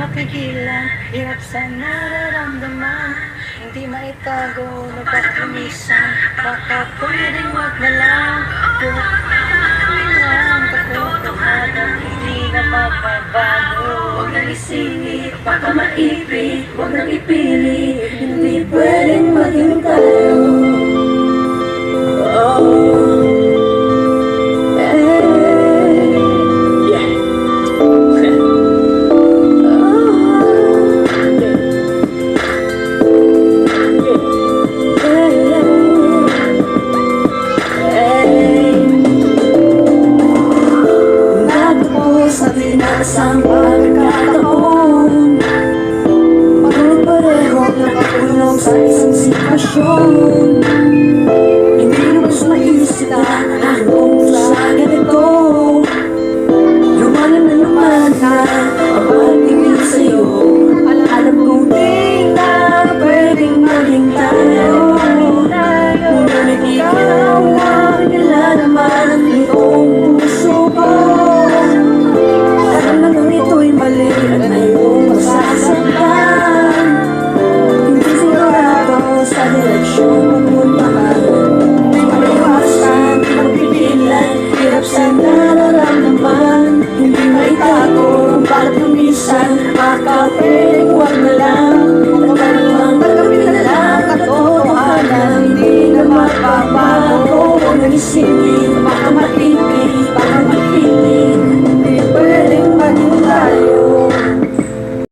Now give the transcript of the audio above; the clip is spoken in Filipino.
mapigilan, hirap sa nararamdaman, hindi maitago, nagpakumisan, baka pwedeng wag na lang, kung lang katotohanan, hindi na mapabago. Huwag nang isingit, baka maipit, huwag nang ipili, hindi pwedeng maging tayo. Isang pagkakataon, pare-pareho nakakulong sa isang sitwasyon. Hindi lubos maisita ang